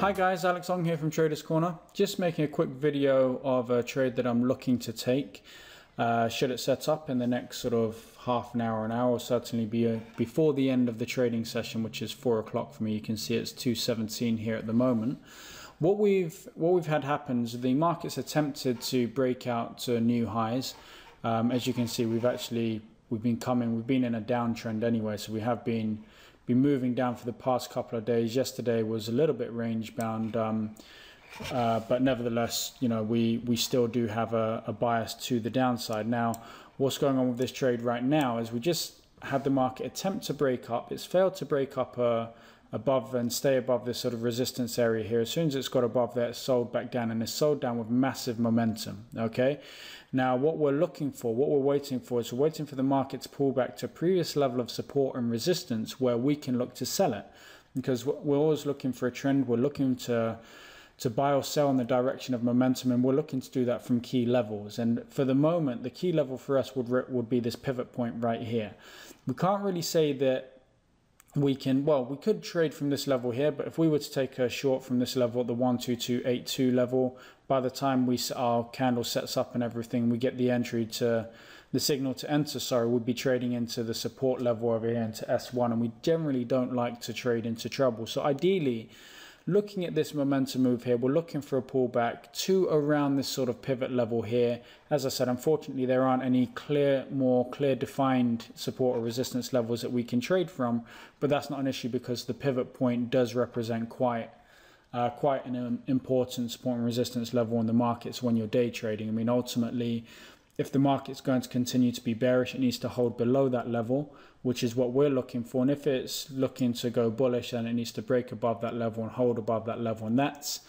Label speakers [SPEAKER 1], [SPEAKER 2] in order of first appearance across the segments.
[SPEAKER 1] Hi guys, Alex Ong here from Traders Corner. Just making a quick video of a trade that I'm looking to take. Should it set up in the next sort of half an hour, or certainly be before the end of the trading session, which is 4 o'clock for me. You can see it's 2:17 here at the moment. What we've had happen is the market's attempted to break out to new highs. As you can see, we've been in a downtrend anyway, so we have been moving down for the past couple of days. Yesterday was a little bit range bound, but nevertheless, you know, we still do have a bias to the downside. Now, what's going on with this trade right now is we just had the market attempt to break up. It's failed to break up above and stay above this sort of resistance area here. As soon as it's got above there, it's sold back down, and it's sold down with massive momentum. Okay, now what we're waiting for is we're waiting for the market to pull back to a previous level of support and resistance where we can look to sell it, because we're always looking for a trend. We're looking to buy or sell in the direction of momentum, and we're looking to do that from key levels. And for the moment, the key level for us would be this pivot point right here. We can't really say that we could trade from this level here, but if we were to take a short from this level at the 12282 level, by the time our candle sets up and everything, we get the signal to enter, we'd be trading into the support level over here, into S1, and we generally don't like to trade into trouble. So ideally, looking at this momentum move here, we're looking for a pullback to around this sort of pivot level here. As I said, unfortunately, there aren't any more clear defined support or resistance levels that we can trade from, but that's not an issue because the pivot point does represent quite an important support and resistance level in the markets when you're day trading. I mean, ultimately, if the market's going to continue to be bearish, it needs to hold below that level, which is what we're looking for. And if it's looking to go bullish, then it needs to break above that level and hold above that level. And that's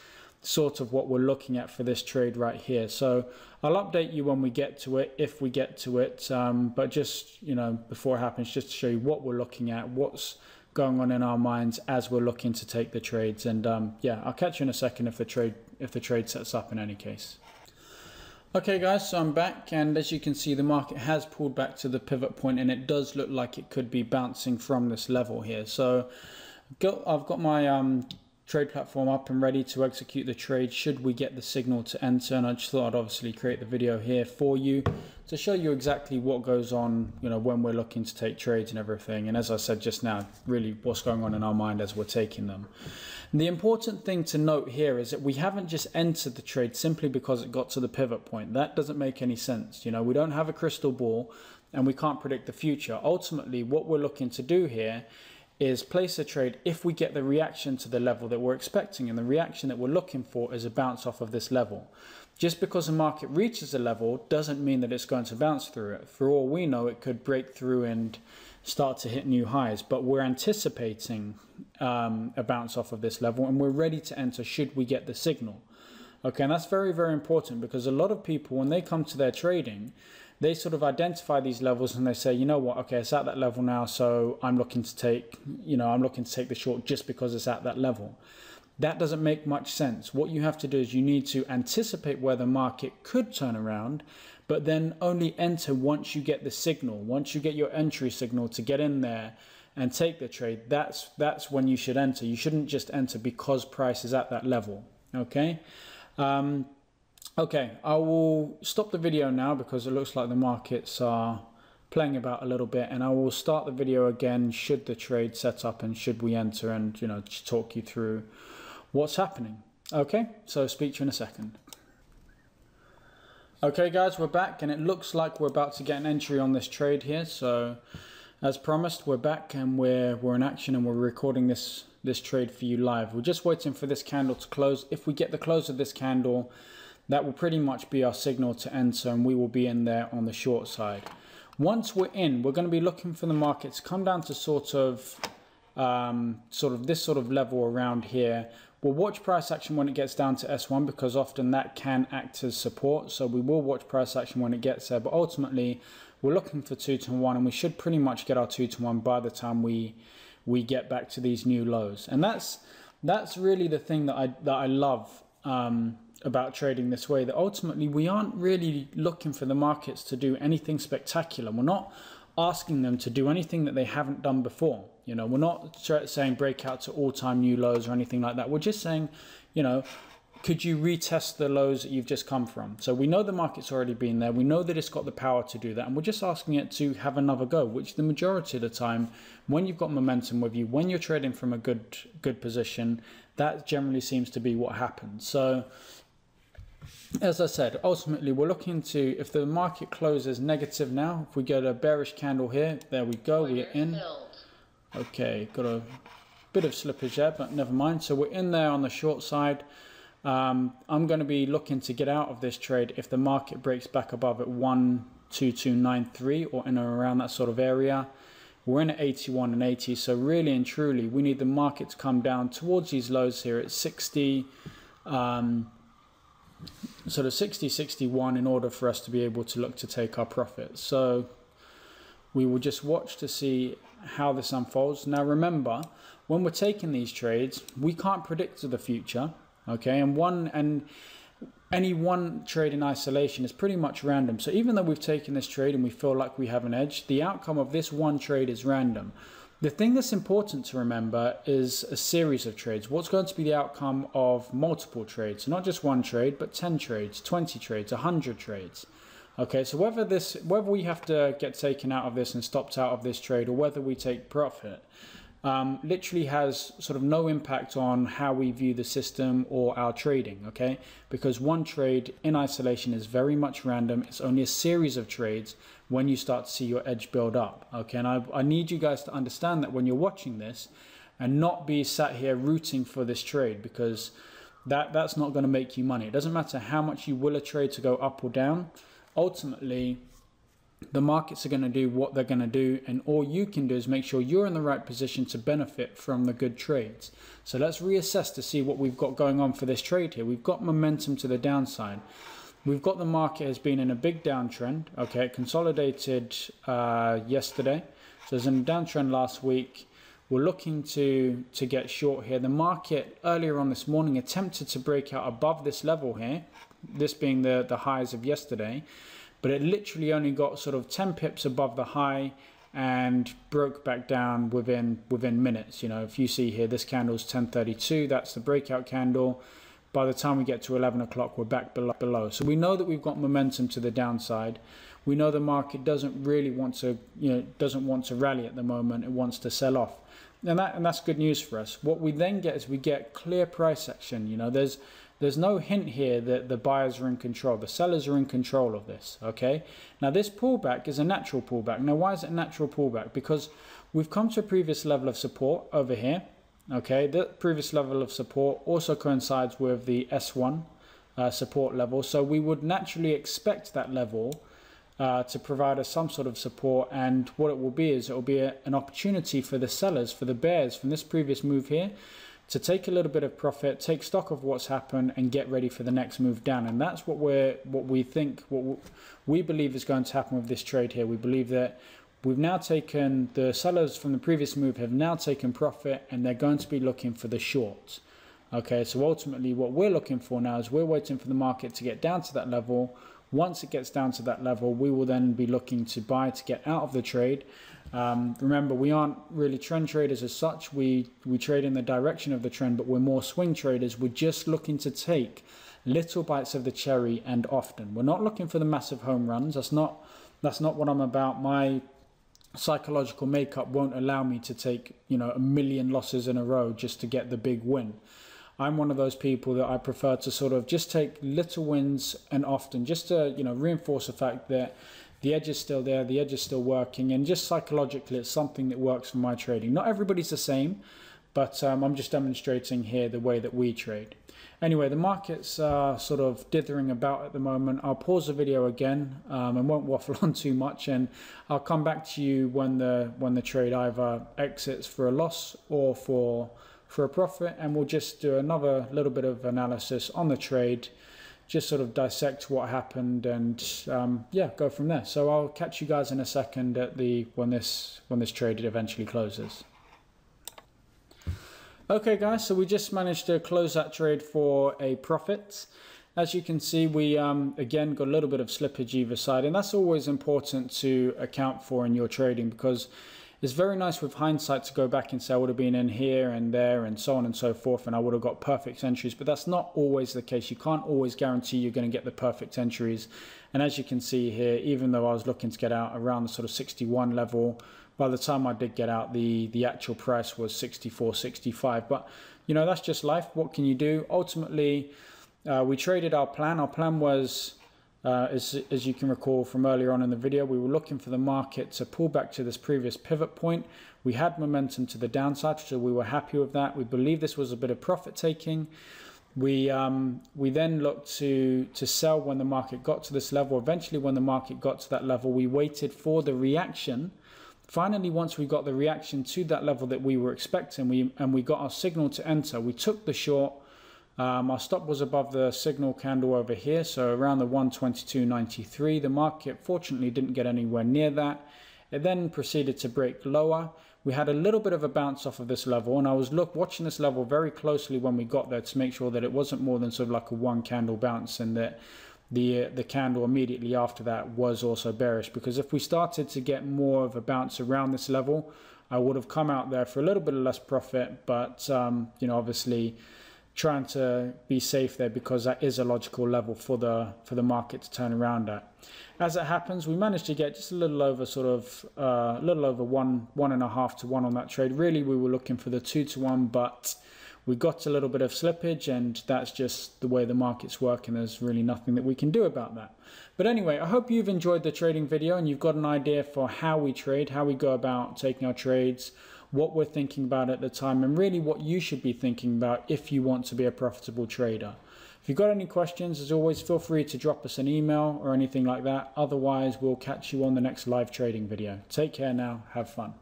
[SPEAKER 1] sort of what we're looking at for this trade right here. So I'll update you when we get to it, if we get to it. But just, you know, before it happens, just to show you what we're looking at, what's going on in our minds as we're looking to take the trades. And yeah, I'll catch you in a second if the trade sets up in any case. Okay guys, so I'm back, and as you can see, the market has pulled back to the pivot point, and it does look like it could be bouncing from this level here. So I've got my trade platform up and ready to execute the trade should we get the signal to enter, and I just thought I'd obviously create the video here for you to show you exactly what goes on, you know, when we're looking to take trades and everything. And as I said just now, really what's going on in our mind as we're taking them. And the important thing to note here is that we haven't just entered the trade simply because it got to the pivot point. That doesn't make any sense. You know, we don't have a crystal ball and we can't predict the future. Ultimately, what we're looking to do here is place a trade if we get the reaction to the level that we're expecting, and the reaction that we're looking for is a bounce off of this level. Just because the market reaches a level doesn't mean that it's going to bounce through it. For all we know, it could break through and start to hit new highs, but we're anticipating a bounce off of this level, and we're ready to enter should we get the signal. Okay, and that's very, very important, because a lot of people, when they come to their trading, they sort of identify these levels and they say, you know what, okay, it's at that level now, so I'm looking to take the short just because it's at that level. That doesn't make much sense. What you have to do is you need to anticipate where the market could turn around, but then only enter once you get the signal. Once you get your entry signal to get in there and take the trade, that's when you should enter. You shouldn't just enter because price is at that level, okay? Okay, I will stop the video now because it looks like the markets are playing about a little bit, and I will start the video again should the trade set up and should we enter, and, you know, talk you through what's happening. Okay, so speak to you in a second. Okay guys, we're back, and it looks like we're about to get an entry on this trade here. So as promised, we're back and we're in action, and we're recording this trade for you live. We're just waiting for this candle to close. If we get the close of this candle, that will pretty much be our signal to enter, and we will be in there on the short side. Once we're in, we're going to be looking for the market to come down to sort of this sort of level around here. We'll watch price action when it gets down to S1, because often that can act as support. So we will watch price action when it gets there, but ultimately we're looking for 2 to 1, and we should pretty much get our 2 to 1 by the time we get back to these new lows. And that's really the thing that I love about trading this way, that ultimately we aren't really looking for the markets to do anything spectacular. We're not asking them to do anything that they haven't done before. You know, we're not saying break out to all-time new lows or anything like that. We're just saying, you know, could you retest the lows that you've just come from? So we know the market's already been there. We know that it's got the power to do that. And we're just asking it to have another go, which the majority of the time, when you've got momentum with you, when you're trading from a good position, that generally seems to be what happens. So as I said, ultimately, we're looking to, if the market closes negative now, if we get a bearish candle here, there we go, we're in. Okay, got a bit of slippage there, but never mind. So we're in there on the short side. I'm going to be looking to get out of this trade if the market breaks back above at 12293 or in or around that sort of area. We're in at 81 and 80, so really and truly we need the market to come down towards these lows here at 60, sort of 60, 61 in order for us to be able to look to take our profits. So we will just watch to see how this unfolds. Now remember, when we're taking these trades, we can't predict the future. Okay, and any one trade in isolation is pretty much random. So even though we've taken this trade and we feel like we have an edge, the outcome of this one trade is random. The thing that's important to remember is a series of trades. What's going to be the outcome of multiple trades? Not just one trade, but 10 trades, 20 trades, 100 trades. Okay, so whether we have to get taken out of this and stopped out of this trade, or whether we take profit, literally has sort of no impact on how we view the system or our trading, okay? Because one trade in isolation is very much random. It's only a series of trades when you start to see your edge build up, okay? And I need you guys to understand that when you're watching this, and not be sat here rooting for this trade, because that's not going to make you money. It doesn't matter how much you will a trade to go up or down. Ultimately, the markets are going to do what they're going to do, and all you can do is make sure you're in the right position to benefit from the good trades. So let's reassess to see what we've got going on for this trade here. We've got momentum to the downside. We've got the market has been in a big downtrend. Okay, it consolidated yesterday. So there's a downtrend last week. We're looking to get short here. The market earlier on this morning attempted to break out above this level here, this being the highs of yesterday. But it literally only got sort of 10 pips above the high and broke back down within minutes. You know, if you see here, this candle's 1032, that's the breakout candle. By the time we get to 11 o'clock, we're back below. So we know that we've got momentum to the downside. We know the market doesn't really want to, doesn't want to rally at the moment. It wants to sell off. And that's good news for us. What we then get is we get clear price action. You know, there's no hint here that the buyers are in control. The sellers are in control of this, okay? Now, this pullback is a natural pullback. Now, why is it a natural pullback? Because we've come to a previous level of support over here, okay? The previous level of support also coincides with the S1 support level. So we would naturally expect that level to provide us some sort of support. And what it will be is it will be an opportunity for the sellers, for the bears from this previous move here, to take a little bit of profit, take stock of what's happened, and get ready for the next move down. And that's what we believe is going to happen with this trade here. We believe that we've now taken, the sellers from the previous move have now taken profit, and they're going to be looking for the shorts. Okay, so ultimately what we're looking for now is we're waiting for the market to get down to that level. Once it gets down to that level, we will then be looking to buy to get out of the trade. Remember, we aren't really trend traders as such. We trade in the direction of the trend, but we're more swing traders. We're just looking to take little bites of the cherry and often. We're not looking for the massive home runs. That's not what I'm about. My psychological makeup won't allow me to take, a million losses in a row just to get the big win. I'm one of those people that I prefer to sort of just take little wins and often, just to reinforce the fact that the edge is still there, the edge is still working, and just psychologically it's something that works for my trading. Not everybody's the same, but I'm just demonstrating here the way that we trade. Anyway, the market's sort of dithering about at the moment. I'll pause the video again and won't waffle on too much, and I'll come back to you when the trade either exits for a loss or for a profit, and we'll just do another little bit of analysis on the trade, just sort of dissect what happened, and yeah, go from there. So I'll catch you guys in a second at when this trade eventually closes. Okay guys, so we just managed to close that trade for a profit. As you can see, we again got a little bit of slippage either side, and that's always important to account for in your trading, because it's very nice with hindsight to go back and say I would have been in here and there and so on and so forth, and I would have got perfect entries, but that's not always the case. You can't always guarantee you're going to get the perfect entries. And as you can see here, even though I was looking to get out around the sort of 61 level, by the time I did get out, the actual price was 64, 65. But you know, that's just life. What can you do? Ultimately, we traded our plan. Our plan was, as you can recall from earlier on in the video, we were looking for the market to pull back to this previous pivot point. We had momentum to the downside, so we were happy with that. We believe this was a bit of profit taking. We then looked to sell when the market got to this level. Eventually, when the market got to that level, we waited for the reaction. Finally, once we got the reaction to that level that we were expecting, we got our signal to enter. We took the short. Our stop was above the signal candle over here, so around the 122.93. The market fortunately didn't get anywhere near that. It then proceeded to break lower. We had a little bit of a bounce off of this level, and I was watching this level very closely when we got there to make sure that it wasn't more than sort of like a one candle bounce, and that the candle immediately after that was also bearish, because if we started to get more of a bounce around this level, I would have come out there for a little bit of less profit, but you know, obviously trying to be safe there, because that is a logical level for the market to turn around at. As it happens, we managed to get just a little over sort of a little over 1.5 to 1 on that trade. Really, we were looking for the 2 to 1, but we got a little bit of slippage, and that's just the way the markets work, and there's really nothing that we can do about that. But anyway, I hope you've enjoyed the trading video and you've got an idea for how we trade, how we go about taking our trades, what we're thinking about at the time, and really what you should be thinking about if you want to be a profitable trader. If you've got any questions, as always, feel free to drop us an email or anything like that. Otherwise, we'll catch you on the next live trading video. Take care now. Have fun.